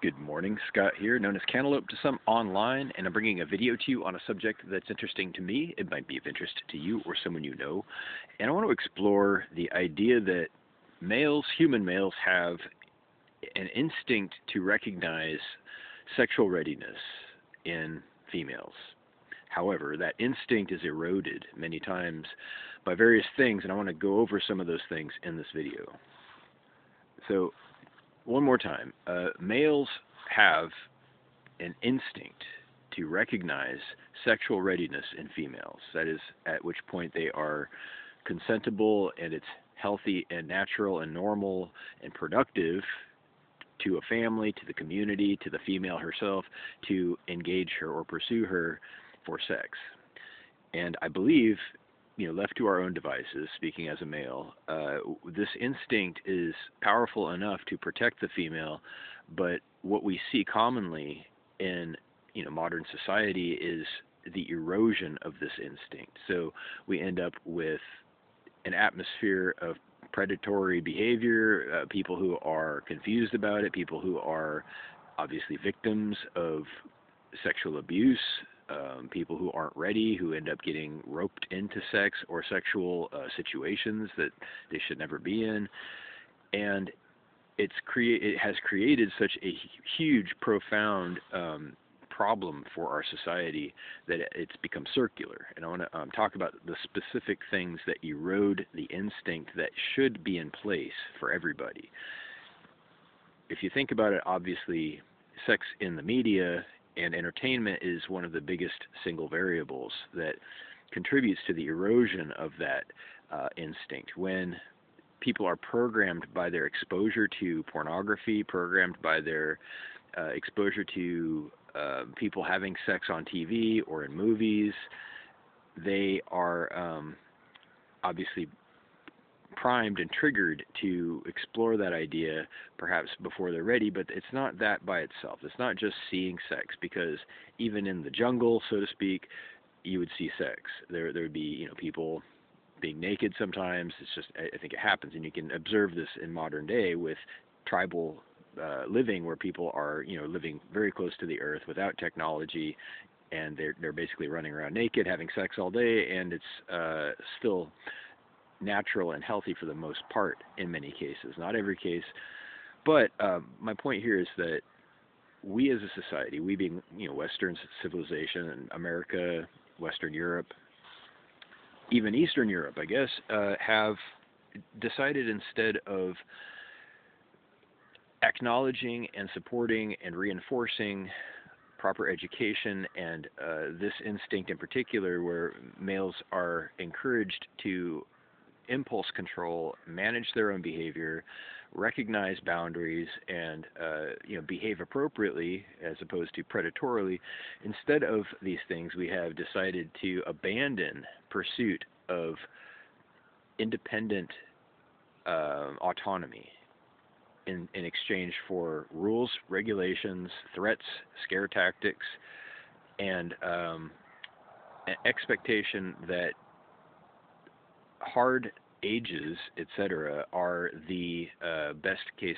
Good morning, Scott here, known as Cantaloupe to some online, and I'm bringing a video to you on a subject that's interesting to me. It might be of interest to you or someone you know. And I want to explore the idea that human males, have an instinct to recognize sexual readiness in females. However, that instinct is eroded many times by various things, and I want to go over some of those things in this video. So, one more time, males have an instinct to recognize sexual readiness in females. That is, at which point they are consentable and it's healthy and natural and normal and productive to a family, to the community, to the female herself, to engage her or pursue her for sex. And I believe, left to our own devices, speaking as a male, this instinct is powerful enough to protect the female, but what we see commonly in, modern society is the erosion of this instinct. So we end up with an atmosphere of predatory behavior, people who are confused about it, people who are obviously victims of sexual abuse, people who aren't ready, who end up getting roped into sex or sexual situations that they should never be in, and it has created such a huge, profound problem for our society that it's become circular. And I want to talk about the specific things that erode the instinct that should be in place for everybody. If you think about it, obviously, sex in the media and entertainment is one of the biggest single variables that contributes to the erosion of that instinct. When people are programmed by their exposure to pornography, programmed by their exposure to people having sex on TV or in movies, they are obviously primed and triggered to explore that idea perhaps before they're ready, but it's not that by itself. It's not just seeing sex, because even in the jungle, so to speak, you would see sex. There would be, people being naked sometimes. It's just, I think it happens, and you can observe this in modern day with tribal living, where people are, living very close to the earth without technology, and they're basically running around naked, having sex all day, and it's still natural and healthy for the most part in many cases, not every case. But my point here is that we as a society, we being Western civilization and America, Western Europe, even Eastern Europe, I guess, have decided, instead of acknowledging and supporting and reinforcing proper education and this instinct in particular, where males are encouraged to impulse control, manage their own behavior, recognize boundaries, and behave appropriately as opposed to predatorily. Instead of these things, we have decided to abandon pursuit of independent autonomy in exchange for rules, regulations, threats, scare tactics, and an expectation that hard ages, etc., are the best case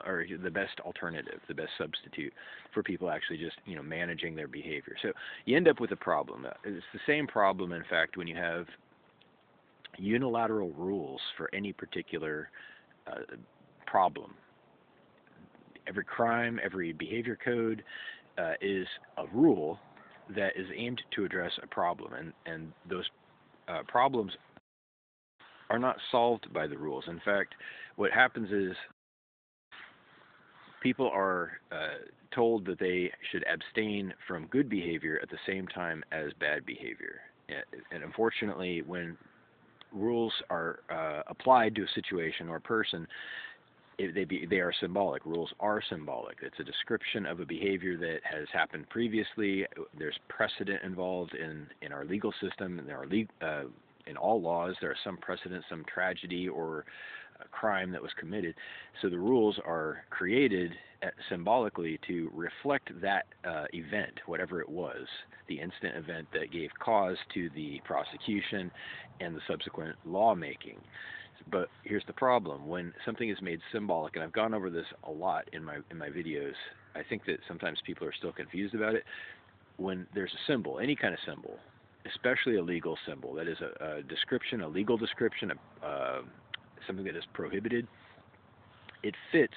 or the best alternative, the best substitute for people actually just managing their behavior. So you end up with a problem. It's the same problem, in fact, when you have unilateral rules for any particular problem. Every crime, every behavior code is a rule that is aimed to address a problem, and those problems are not solved by the rules. In fact, what happens is people are told that they should abstain from good behavior at the same time as bad behavior. And unfortunately, when rules are applied to a situation or a person, they are symbolic. Rules are symbolic. It's a description of a behavior that has happened previously. There's precedent involved in our legal system, and in all laws, there are some precedent, some tragedy or a crime that was committed. So the rules are created symbolically to reflect that event, whatever it was, the instant event that gave cause to the prosecution and the subsequent lawmaking. But here's the problem: when something is made symbolic, and I've gone over this a lot in my videos, I think that sometimes people are still confused about it. When there's a symbol, any kind of symbol, especially a legal symbol, that is a description, a legal description, something that is prohibited, it fits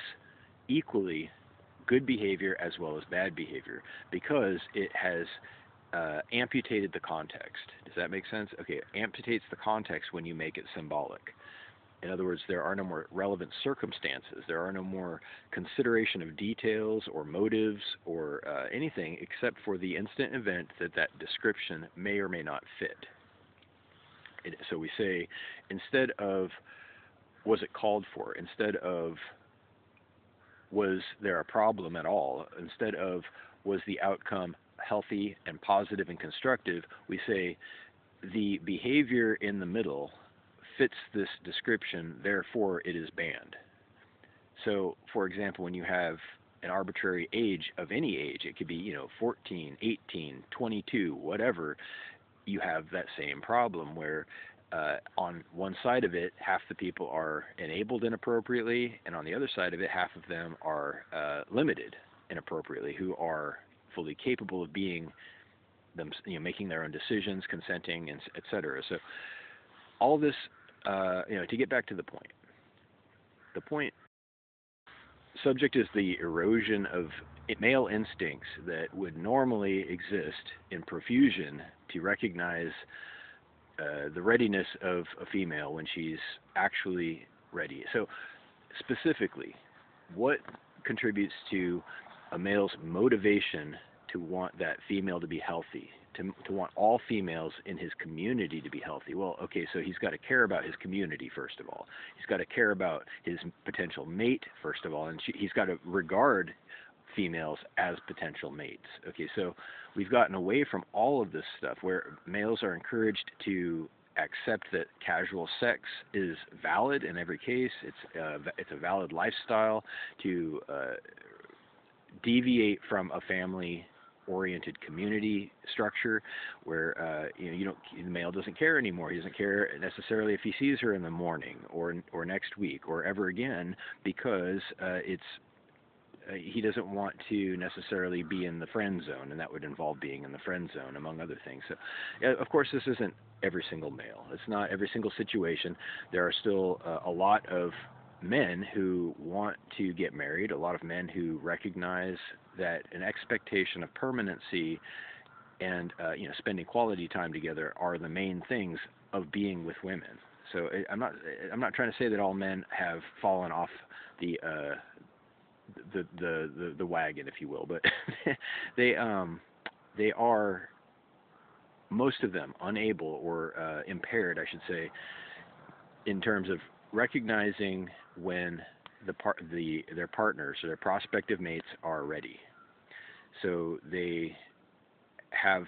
equally good behavior as well as bad behavior because it has amputated the context. Does that make sense? Okay, it amputates the context when you make it symbolic. In other words, there are no more relevant circumstances. There are no more consideration of details or motives or anything except for the instant event that that description may or may not fit. So we say, instead of was it called for, instead of was there a problem at all, instead of was the outcome healthy and positive and constructive, we say the behavior in the middle fits this description, therefore it is banned. So, for example, when you have an arbitrary age of any age, it could be, 14, 18, 22, whatever, you have that same problem where on one side of it, half the people are enabled inappropriately, and on the other side of it, half of them are limited inappropriately, who are fully capable of being them, making their own decisions, consenting, and etc. So all this, to get back to the point. The point subject is the erosion of male instincts that would normally exist in profusion to recognize the readiness of a female when she's actually ready. So specifically, what contributes to a male's motivation to want that female to be healthy, to want all females in his community to be healthy? Well, okay, so he's got to care about his community, first of all. He's got to care about his potential mate, first of all, and he's got to regard females as potential mates. Okay, so we've gotten away from all of this stuff where males are encouraged to accept that casual sex is valid in every case. It's a valid lifestyle, to deviate from a family-oriented community structure where the male doesn't care anymore. He doesn't care necessarily if he sees her in the morning or next week or ever again, because he doesn't want to necessarily be in the friend zone, and that would involve being in the friend zone, among other things. So, of course, this isn't every single male. It's not every single situation. There are still a lot of men who want to get married, a lot of men who recognize that an expectation of permanency and spending quality time together are the main things of being with women. So I'm not trying to say that all men have fallen off the wagon, if you will, but they are, most of them, unable or impaired, I should say, in terms of recognizing when their partners or their prospective mates are ready. So they have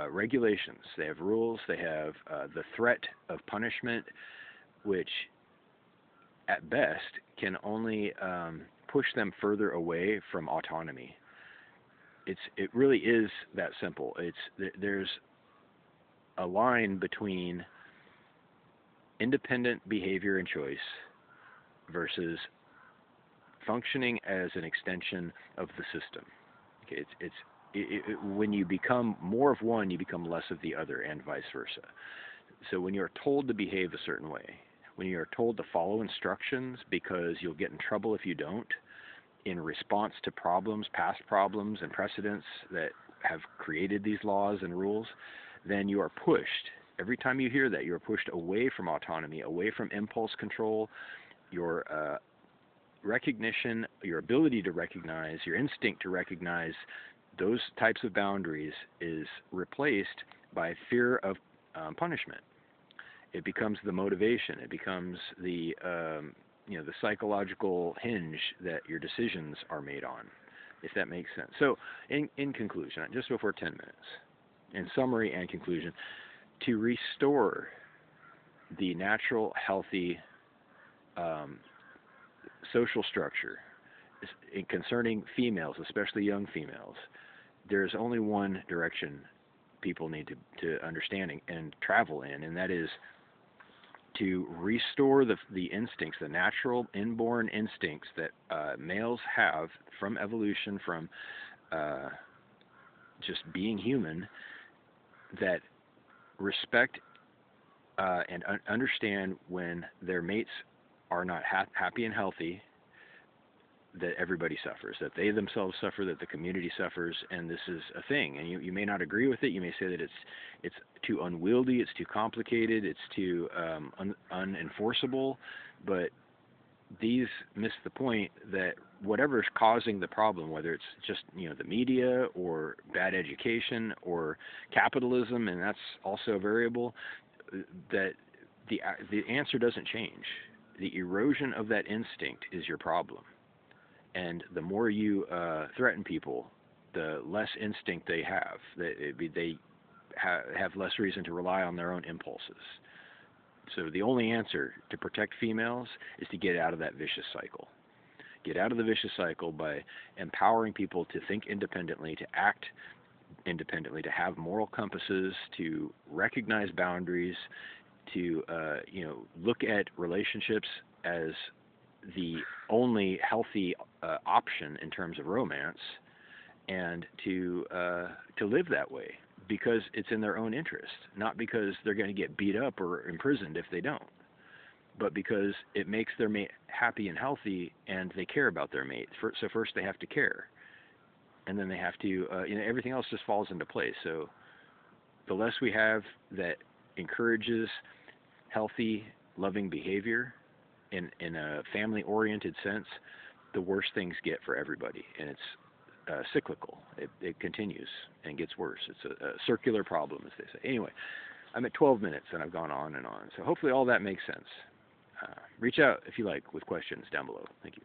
regulations, they have rules, they have the threat of punishment, which at best can only push them further away from autonomy. It really is that simple. There's a line between independent behavior and choice versus functioning as an extension of the system. Okay, when you become more of one, you become less of the other, and vice versa. So when you're told to behave a certain way, when you're told to follow instructions because you'll get in trouble if you don't, in response to problems, past problems and precedents that have created these laws and rules, then you are pushed. Every time you hear that, you are pushed away from autonomy, away from impulse control. Your recognition, your ability to recognize, your instinct to recognize those types of boundaries is replaced by fear of punishment. It becomes the motivation. It becomes the the psychological hinge that your decisions are made on, if that makes sense. So, in conclusion, just before 10 minutes, in summary and conclusion, to restore the natural, healthy social structure concerning females, especially young females, there's only one direction people need to understand and travel in, and that is to restore the instincts, the natural inborn instincts that males have from evolution, from just being human, that respect and understand when their mates are not happy and healthy, that everybody suffers, that they themselves suffer, that the community suffers, and this is a thing. And you may not agree with it. You may say that it's too unwieldy, it's too complicated, it's too unenforceable, but these miss the point that whatever is causing the problem, whether it's just the media or bad education or capitalism, and that's also a variable, that the answer doesn't change. The erosion of that instinct is your problem. And the more you threaten people, the less instinct they have. They have less reason to rely on their own impulses. So the only answer to protect females is to get out of that vicious cycle. Get out of the vicious cycle by empowering people to think independently, to act independently, to have moral compasses, to recognize boundaries, to look at relationships as the only healthy option in terms of romance, and to live that way because it's in their own interest, not because they're going to get beat up or imprisoned if they don't, but because it makes their mate happy and healthy and they care about their mate. So first they have to care, and then they have to, everything else just falls into place. So the less we have that encourages healthy, loving behavior in a family-oriented sense, the worse things get for everybody. And it's cyclical. It continues and gets worse. It's a circular problem, as they say. Anyway, I'm at 12 minutes, and I've gone on and on. So hopefully all that makes sense. Reach out, if you like, with questions down below. Thank you.